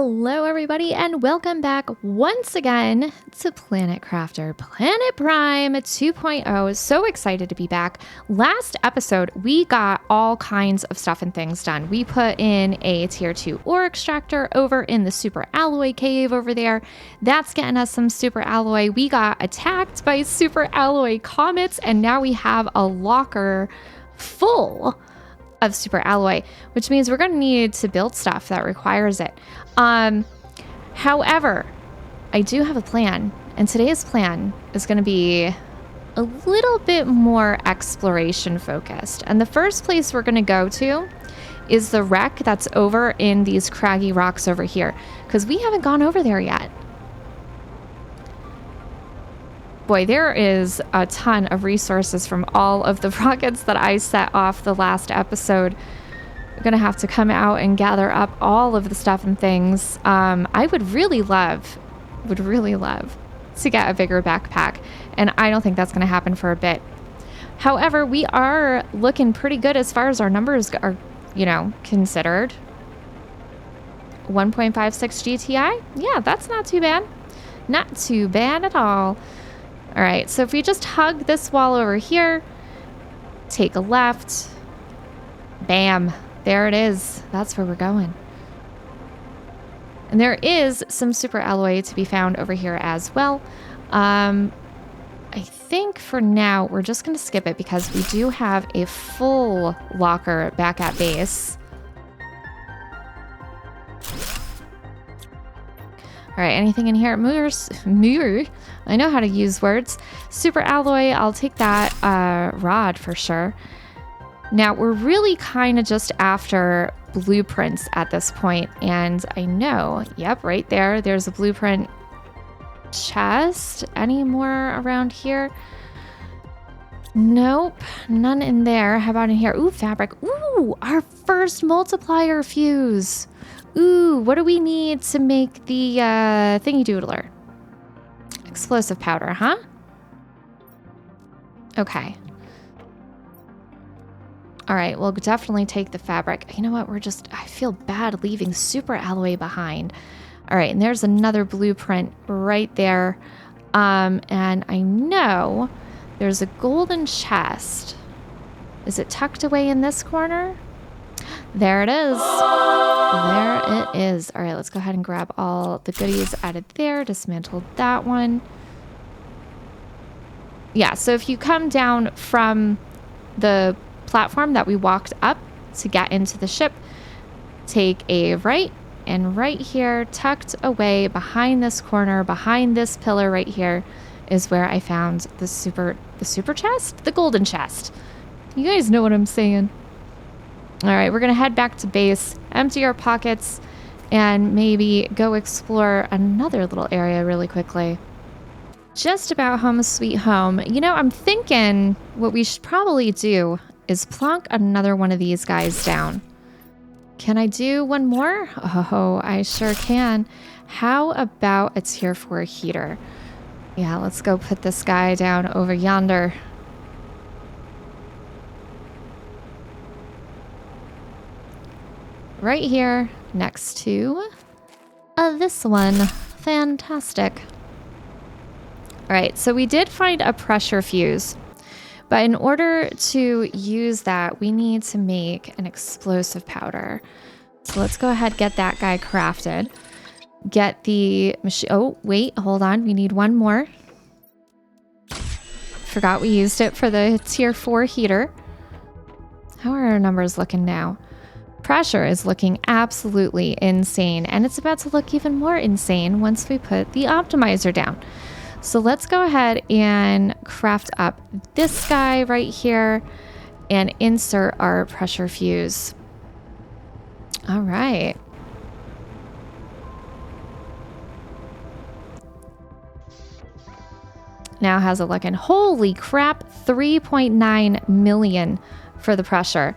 Hello everybody and welcome back once again to Planet Crafter Planet Prime 2.0. So excited to be back. Last episode we got all kinds of stuff and things done. We put in a tier 2 ore extractor over in the super alloy cave over there. That's getting us some super alloy. We got attacked by super alloy comets and now we have a locker full of super alloy, which means we're going to need to build stuff that requires it. However, I do have a plan, and today's plan is going to be a little bit more exploration focused. And the first place we're going to go to is the wreck that's over in these craggy rocks over here, because we haven't gone over there yet. Boy, there is a ton of resources from all of the rockets that I set off the last episode. I'm gonna have to come out and gather up all of the stuff and things. I would really love to get a bigger backpack, and I don't think that's gonna happen for a bit. However, we are looking pretty good as far as our numbers are, considered. 1.56 GTI? Yeah, that's not too bad. Not too bad at all. All right, so if we just hug this wall over here, take a left, bam, there it is. That's where we're going. And there is some super alloy to be found over here as well. I think for now, we're just going to skip it because we do have a full locker back at base. All right, anything in here? Mirror. I know how to use words. Super alloy, I'll take that rod for sure. Now, we're really kind of just after blueprints at this point, and I know, yep, right there, there's a blueprint chest. Any more around here? Nope, none in there. How about in here? Ooh, fabric. Ooh, our first multiplier fuse. Ooh, what do we need to make the thingy doodler? Explosive powder, huh? Okay. All right, we'll definitely take the fabric. You know what? I feel bad leaving super alloy behind. All right, and there's another blueprint right there. And I know there's a golden chest. Is it tucked away in this corner? There it is. There it is. All right, let's go ahead and grab all the goodies added there. Dismantle that one. Yeah, so if you come down from the platform that we walked up to get into the ship, take a right, and right here, tucked away behind this corner, behind this pillar right here, is where I found the super chest? The golden chest. You guys know what I'm saying. All right, we're going to head back to base, empty our pockets, and maybe go explore another little area really quickly. Just about home sweet home. I'm thinking what we should probably do is plonk another one of these guys down. Can I do one more? Oh, I sure can. How about a tier 4 heater? Yeah, let's go put this guy down over yonder. Right here next to this one. Fantastic. All right, so we did find a pressure fuse, but in order to use that, we need to make an explosive powder. So let's go ahead, get that guy crafted. Get the machine. Oh, wait, hold on. We need one more. Forgot we used it for the tier 4 heater. How are our numbers looking now? Pressure is looking absolutely insane, and it's about to look even more insane once we put the optimizer down. So let's go ahead and craft up this guy right here and insert our pressure fuse. All right. Now how's it looking? Holy crap, 3.9 million for the pressure.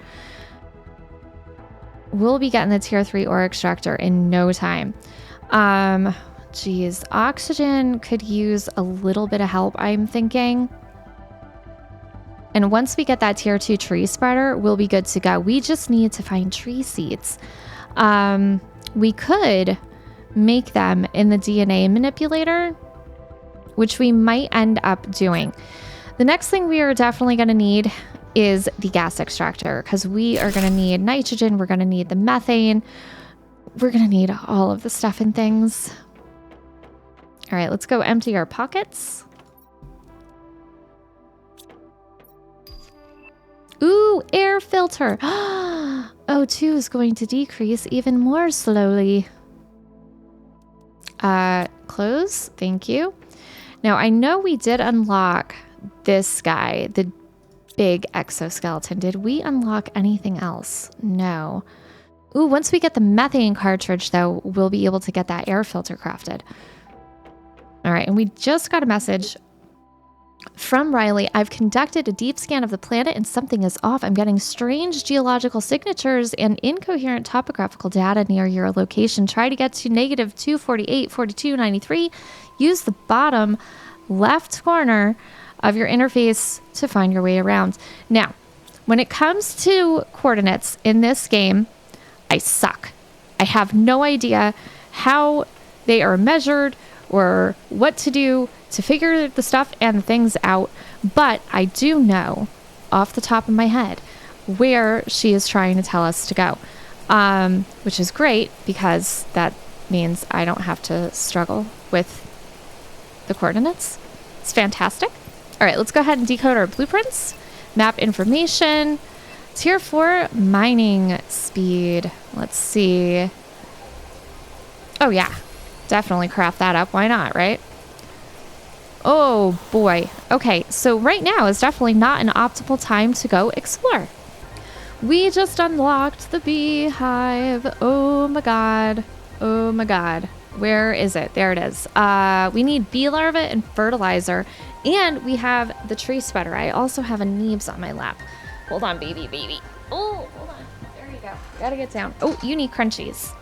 We'll be getting the tier 3 ore extractor in no time. Geez, oxygen could use a little bit of help, I'm thinking. And once we get that tier 2 tree spreader, we'll be good to go. We just need to find tree seeds. We could make them in the DNA manipulator, which we might end up doing. The next thing we are definitely going to need is the gas extractor, because we are going to need nitrogen, we're going to need the methane, we're going to need all of the stuff and things. All right, let's go empty our pockets. Ooh, air filter. O2 is going to decrease even more slowly. Close, thank you. Now, I know we did unlock this guy, the big exoskeleton. Did we unlock anything else? No. Ooh, once we get the methane cartridge, though, we'll be able to get that air filter crafted. All right, and we just got a message from Riley. I've conducted a deep scan of the planet and something is off. I'm getting strange geological signatures and incoherent topographical data near your location. Try to get to negative 248, 42, 93. Use the bottom left corner of your interface to find your way around. Now, when it comes to coordinates in this game, I suck. I have no idea how they are measured or what to do to figure the stuff and the things out, but I do know off the top of my head where she is trying to tell us to go, which is great because that means I don't have to struggle with the coordinates. It's fantastic. All right, let's go ahead and decode our blueprints. Map information. Tier 4 mining speed. Let's see. Oh yeah, definitely craft that up. Why not, right? Oh boy. Okay, so right now is definitely not an optimal time to go explore. We just unlocked the beehive. Oh my god. Oh my god. Where is it? There it is. We need bee larvae and fertilizer, and we have the tree spreader. I also have a Neebs on my lap. Hold on, baby. Oh, hold on. There you go. Gotta get down. Oh, you need crunchies.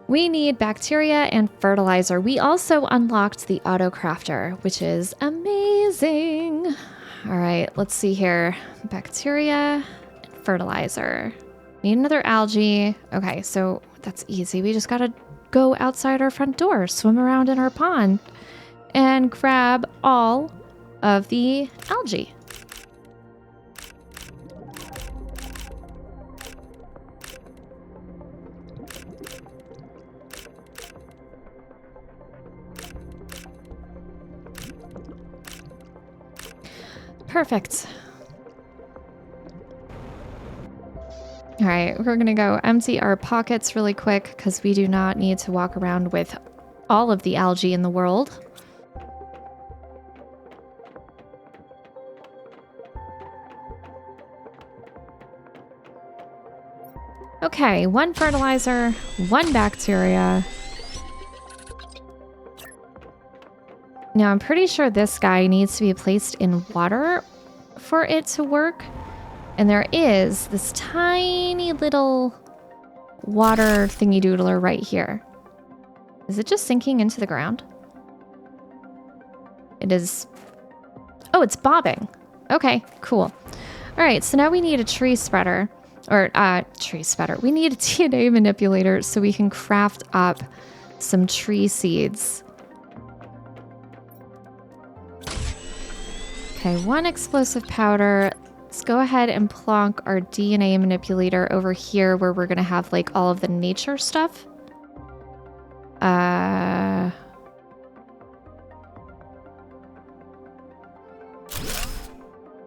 We need bacteria and fertilizer. We also unlocked the auto crafter, which is amazing. All right, let's see here. Bacteria and fertilizer. Need another algae. Okay, so that's easy. We just gotta go outside our front door, swim around in our pond, and grab all of the algae. Perfect. All right, we're gonna go empty our pockets really quick because we do not need to walk around with all of the algae in the world. Okay, 1 fertilizer, 1 bacteria. Now, I'm pretty sure this guy needs to be placed in water for it to work. And there is this tiny little water thingy doodler right here. Is it just sinking into the ground? It is. Oh, it's bobbing. Okay, cool. All right, so now we need a tree spreader. Or, tree spreader. We need a DNA manipulator so we can craft up some tree seeds. Okay, 1 explosive powder. Let's go ahead and plonk our DNA manipulator over here where we're going to have like all of the nature stuff.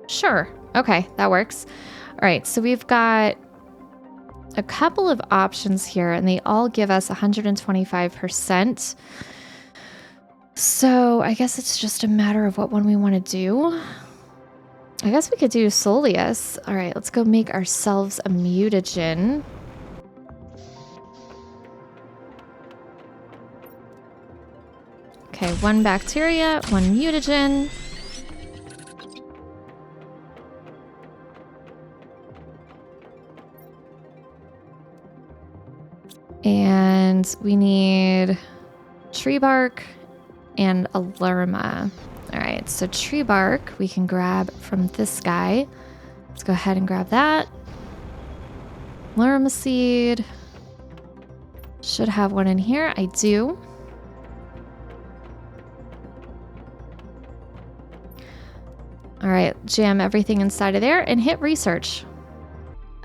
Sure. Okay, that works. All right, so we've got a couple of options here and they all give us 125%. So I guess it's just a matter of what one we want to do. I guess we could do Soleus. All right, let's go make ourselves a mutagen. Okay, 1 bacteria, 1 mutagen. And we need tree bark and a lerma. All right, so tree bark we can grab from this guy. Let's go ahead and grab that. Lerma seed. Should have one in here. I do. All right, jam everything inside of there and hit research.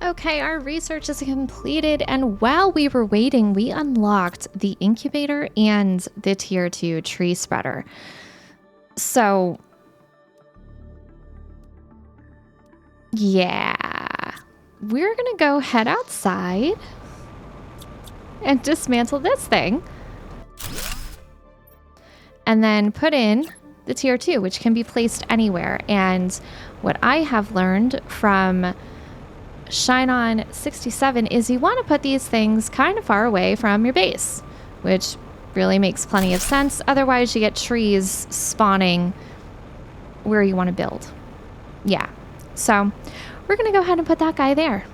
Okay, our research is completed, and while we were waiting, we unlocked the incubator and the tier 2 tree spreader. So, yeah, we're gonna go head outside and dismantle this thing. And then put in the tier 2, which can be placed anywhere. And what I have learned from Shine On 67 is you want to put these things kind of far away from your base, which really makes plenty of sense. Otherwise, you get trees spawning where you want to build. Yeah. So we're going to go ahead and put that guy there.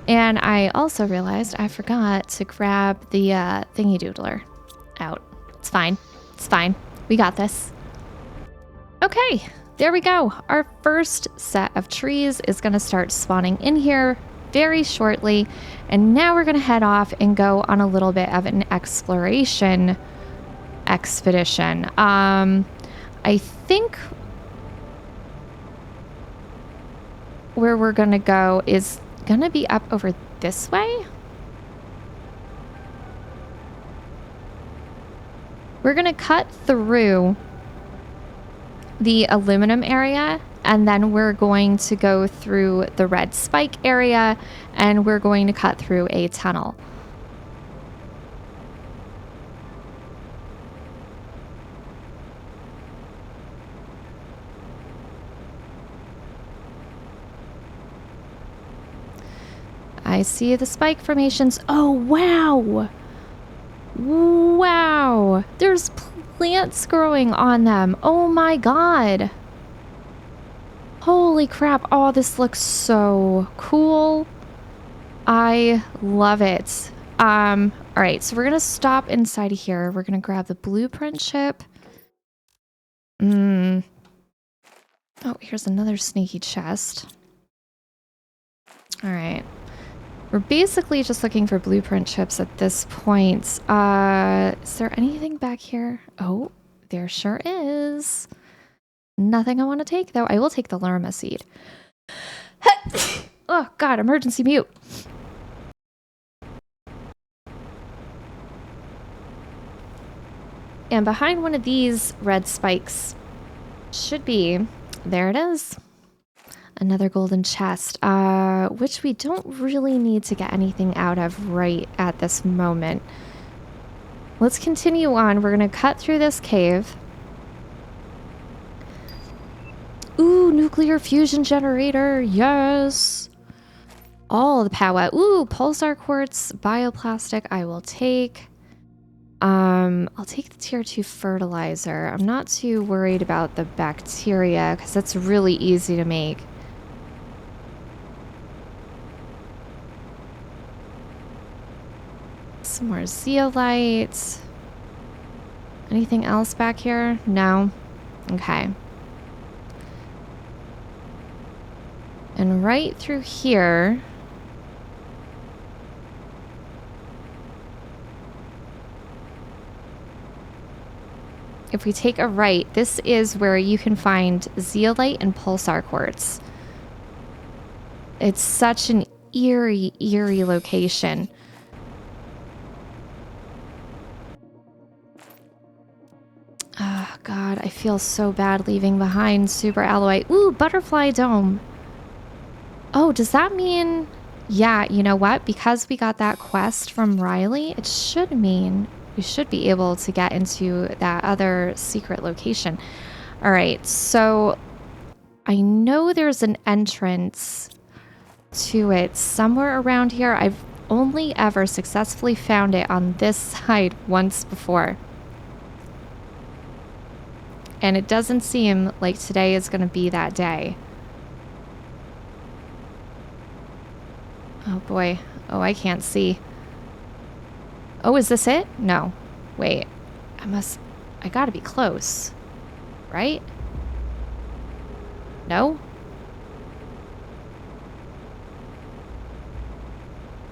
And I also realized I forgot to grab the thingy doodler out. It's fine. It's fine. We got this. Okay, there we go. Our first set of trees is going to start spawning in here very shortly. And now we're going to head off and go on a little bit of an exploration expedition. I think where we're going to go is going to be up over this way. We're going to cut through the aluminum area, and then we're going to go through the red spike area, and we're going to cut through a tunnel. I see the spike formations. Oh, wow. Wow. There's plants growing on them. Oh my god. Holy crap. Oh, this looks so cool. I love it. All right, so we're going to stop inside of here. We're going to grab the blueprint chip. Oh, here's another sneaky chest. All right. We're basically just looking for blueprint chips at this point. Is there anything back here? Oh, there sure is. Nothing I want to take, though. I will take the Lerma seed. Oh, God, emergency mute. And behind one of these red spikes should be... There it is. Another golden chest, which we don't really need to get anything out of right at this moment. Let's continue on. We're going to cut through this cave. Ooh, nuclear fusion generator. Yes. All the power. Ooh, pulsar quartz, bioplastic. I will take. I'll take the tier 2 fertilizer. I'm not too worried about the bacteria because that's really easy to make. Some more zeolite. Anything else back here? No? Okay. And right through here... If we take a right, this is where you can find zeolite and pulsar quartz. It's such an eerie, eerie location. Oh, God, I feel so bad leaving behind super alloy. Ooh, butterfly dome. Oh, does that mean... Yeah, you know what? Because we got that quest from Riley, it should mean we should be able to get into that other secret location. All right, so I know there's an entrance to it somewhere around here. I've only ever successfully found it on this side once before. And it doesn't seem like today is going to be that day. Oh boy. Oh, I can't see. Oh, is this it? No. Wait. I gotta be close. Right? No?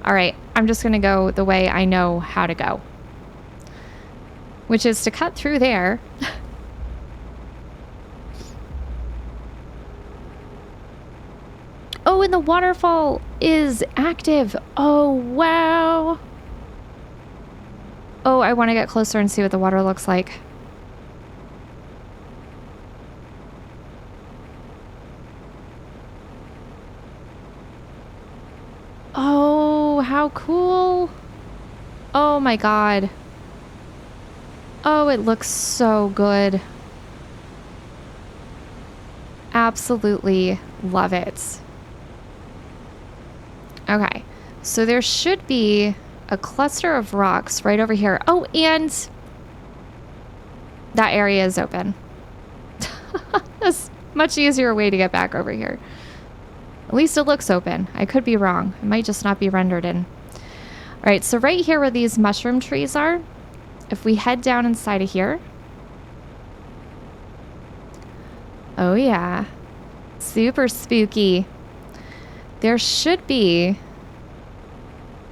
All right, I'm just going to go the way I know how to go, which is to cut through there. Oh, and the waterfall is active. Oh, wow. Oh, I want to get closer and see what the water looks like. Oh, how cool. Oh my God. Oh, it looks so good. Absolutely love it. Okay, so there should be a cluster of rocks right over here. Oh, and that area is open. That's a much easier way to get back over here. At least it looks open. I could be wrong. It might just not be rendered in. All right, so right here where these mushroom trees are, if we head down inside of here. Oh yeah, super spooky. There should be,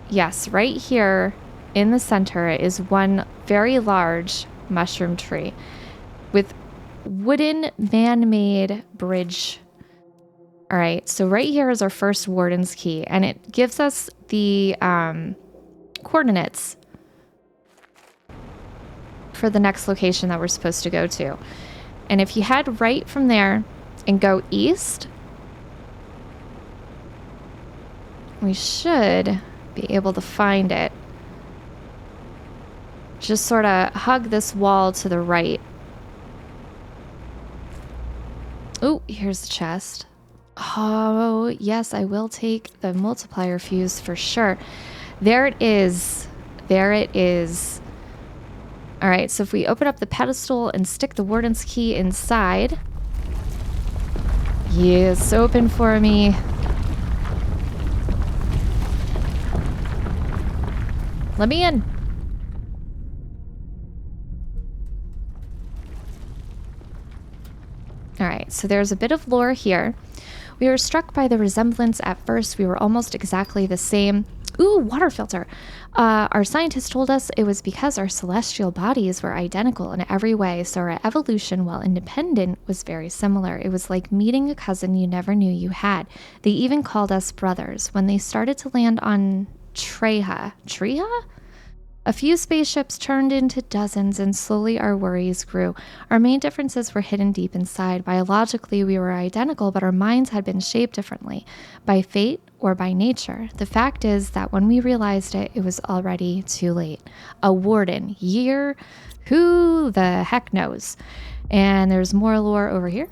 yes, right here in the center is one very large mushroom tree with wooden man-made bridge. All right, so right here is our first Warden's Key, and it gives us the coordinates for the next location that we're supposed to go to. And if you head right from there and go east, we should be able to find it. Just sort of hug this wall to the right. Oh, here's the chest. Oh, yes, I will take the multiplier fuse for sure. There it is. There it is. All right, so if we open up the pedestal and stick the Warden's Key inside. Yes, open for me. Let me in. All right, so there's a bit of lore here. We were struck by the resemblance at first. We were almost exactly the same. Ooh, water filter. Our scientists told us it was because our celestial bodies were identical in every way, so our evolution, while independent, was very similar. It was like meeting a cousin you never knew you had. They even called us brothers. When they started to land on Treha? A few spaceships turned into dozens, and slowly our worries grew. Our main differences were hidden deep inside. Biologically, we were identical, but our minds had been shaped differently, by fate or by nature. The fact is that when we realized it, it was already too late. A warden. Year? Who the heck knows? And there's more lore over here.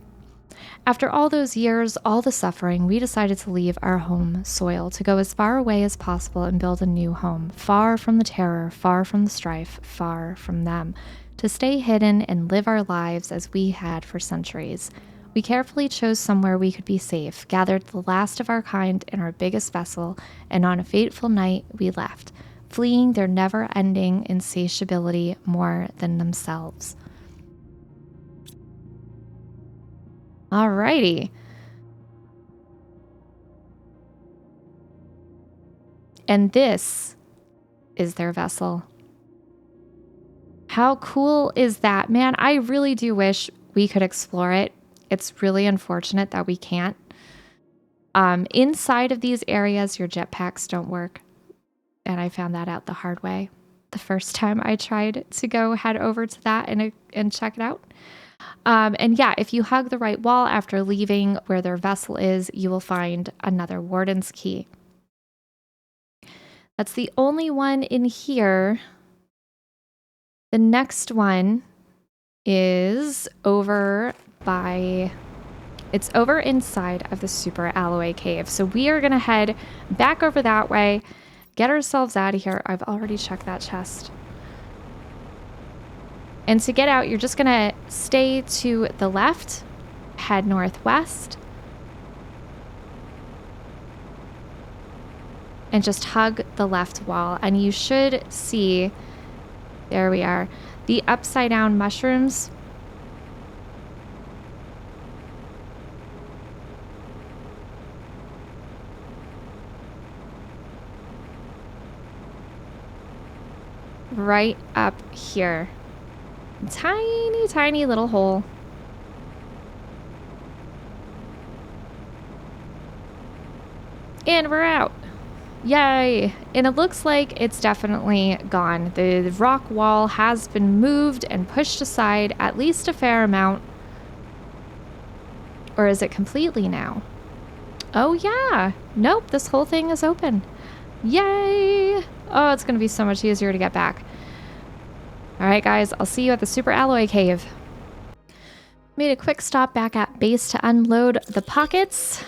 After all those years, all the suffering, we decided to leave our home soil, to go as far away as possible and build a new home, far from the terror, far from the strife, far from them, to stay hidden and live our lives as we had for centuries. We carefully chose somewhere we could be safe, gathered the last of our kind in our biggest vessel, and on a fateful night, we left, fleeing their never-ending insatiability more than themselves. Alrighty. And this is their vessel. How cool is that? Man, I really do wish we could explore it. It's really unfortunate that we can't. Inside of these areas, your jetpacks don't work. And I found that out the hard way the first time I tried to go head over to that and check it out. And yeah, if you hug the right wall after leaving where their vessel is, you will find another Warden's Key. That's the only one in here. The next one is over by... It's over inside of the Super Alloy Cave. So we are going to head back over that way, get ourselves out of here. I've already checked that chest. And to get out, you're just going to stay to the left, head northwest, and just hug the left wall. And you should see, there we are, the upside down mushrooms. right up here. Tiny, tiny little hole. And we're out. Yay! And it looks like it's definitely gone. The rock wall has been moved and pushed aside at least a fair amount. Or is it completely now? Oh yeah! Nope, this whole thing is open. Yay! Oh, it's going to be so much easier to get back. Alright guys, I'll see you at the Super Alloy Cave. Made a quick stop back at base to unload the pockets.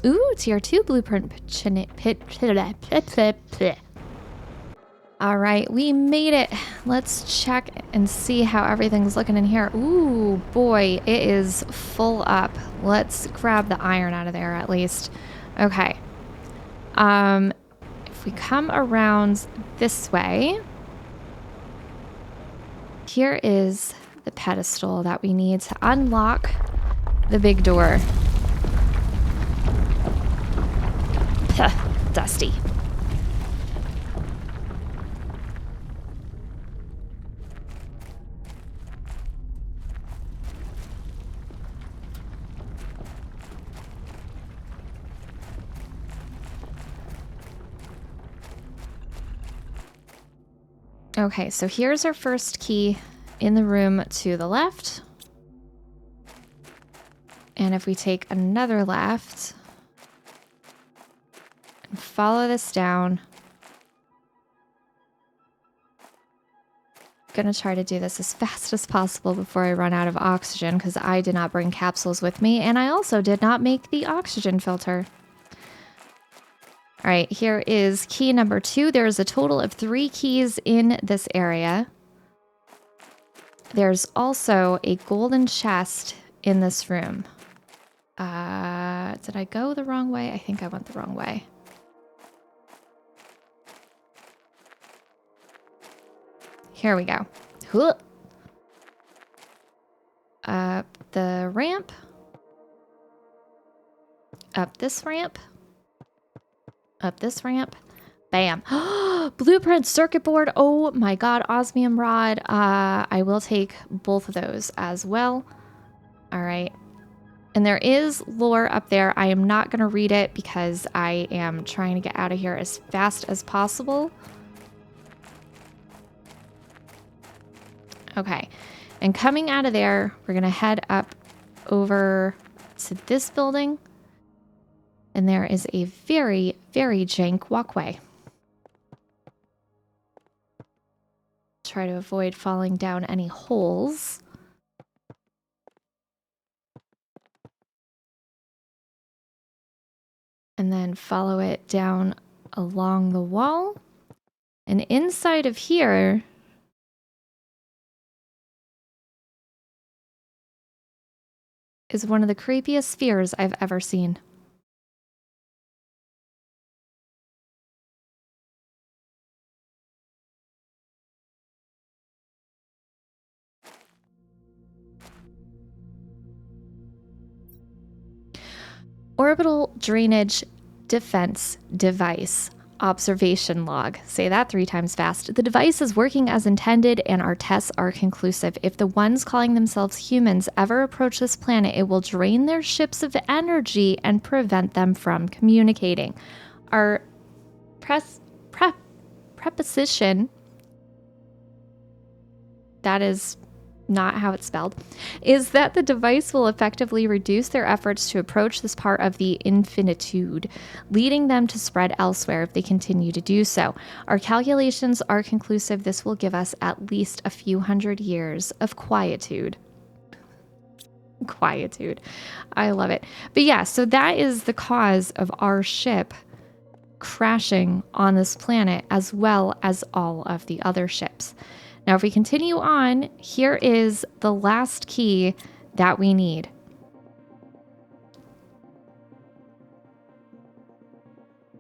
Ooh, tier 2 blueprint pit. Alright, we made it. Let's check and see how everything's looking in here. Ooh, boy, it is full up. Let's grab the iron out of there at least. Okay. If we come around this way, here is the pedestal that we need to unlock the big door. Dusty. Okay, so here's our first key in the room to the left. And if we take another left and follow this down, I'm gonna try to do this as fast as possible before I run out of oxygen because I did not bring capsules with me, and I also did not make the oxygen filter. All right, here is key number 2. There's a total of 3 keys in this area. There's also a golden chest in this room. Did I go the wrong way? I think I went the wrong way. Here we go. Up the ramp. Up this ramp. Up this ramp. Bam. Blueprint circuit board. Oh my god. Osmium rod. I will take both of those as well. All right. And there is lore up there. I am not going to read it because I am trying to get out of here as fast as possible. Okay. And coming out of there, we're going to head up over to this building. And there is a very, very jank walkway. Try to avoid falling down any holes. And then follow it down along the wall. And inside of here is one of the creepiest spheres I've ever seen. Orbital Drainage Defense Device. Observation log. Say that 3 times fast. The device is working as intended and our tests are conclusive. If the ones calling themselves humans ever approach this planet, it will drain their ships of energy and prevent them from communicating. Our preposition, that is not how it's spelled, is that the device will effectively reduce their efforts to approach this part of the infinitude, leading them to spread elsewhere if they continue to do so. Our calculations are conclusive. This will give us at least a few hundred years of quietude. Quietude. I love it. But yeah, so that is the cause of our ship crashing on this planet, as well as all of the other ships. Now, if we continue on, here is the last key that we need.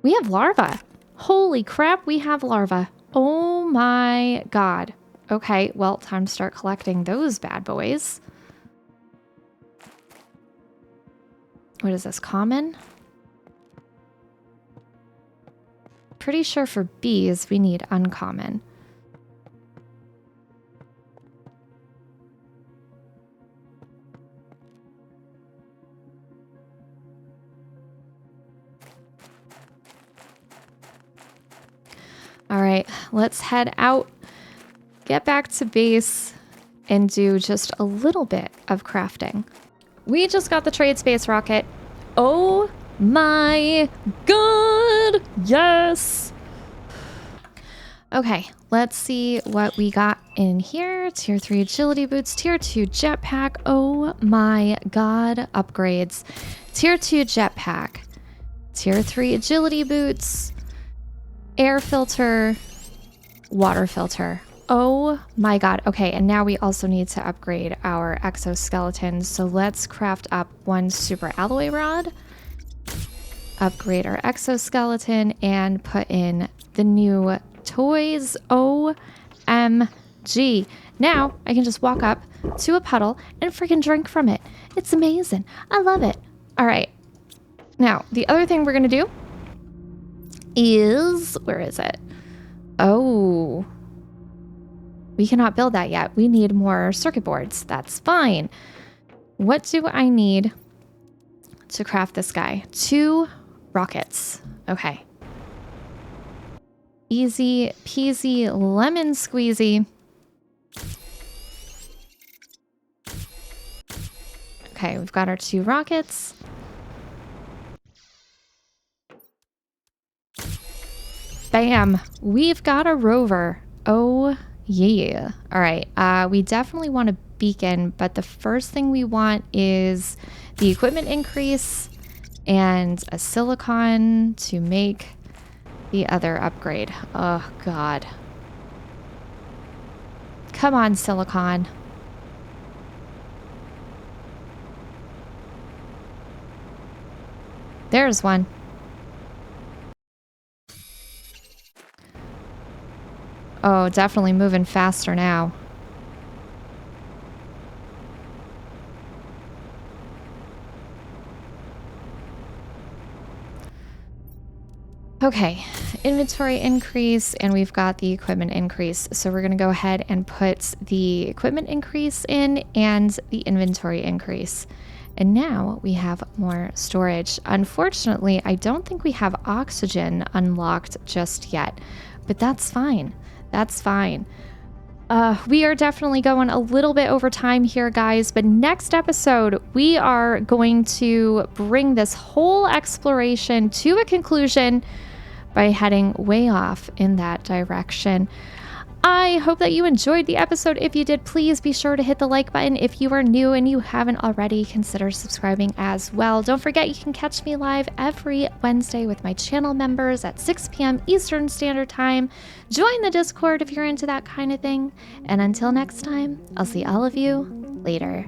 We have larvae. Holy crap, we have larvae. Oh my god. Okay, well, time to start collecting those bad boys. What is this, common? Pretty sure for bees, we need uncommon. All right, let's head out, get back to base, and do just a little bit of crafting. We just got the trade space rocket. Oh my god! Yes! Okay, let's see what we got in here. Tier 3 agility boots, Tier 2 jetpack. Oh my god, upgrades. Tier 2 jetpack, Tier 3 agility boots, air filter, water filter. Oh my god. Okay, and now we also need to upgrade our exoskeleton. So let's craft up one super alloy rod, upgrade our exoskeleton, and put in the new toys. OMG. Now I can just walk up to a puddle and freaking drink from it. It's amazing. I love it. All right. Now, the other thing we're going to do is, where is it? Oh, we cannot build that yet. We need more circuit boards. That's fine. What do I need to craft this guy? 2 rockets. Okay. Easy peasy lemon squeezy. Okay, we've got our 2 rockets. Bam! We've got a rover. Oh yeah. All right. We definitely want a beacon, but the first thing we want is the equipment increase and a silicon to make the other upgrade. Oh god. Come on, silicon. There's one. Oh, definitely moving faster now. Okay, inventory increase, and we've got the equipment increase. So we're going to go ahead and put the equipment increase in and the inventory increase. And now we have more storage. Unfortunately, I don't think we have oxygen unlocked just yet, but that's fine. That's fine. We are definitely going a little bit over time here, guys, but next episode, we are going to bring this whole exploration to a conclusion by heading way off in that direction. I hope that you enjoyed the episode. If you did, please be sure to hit the like button. If you are new and you haven't already, consider subscribing as well. Don't forget, you can catch me live every Wednesday with my channel members at 6 p.m. Eastern Standard Time. Join the Discord if you're into that kind of thing. And until next time, I'll see all of you later.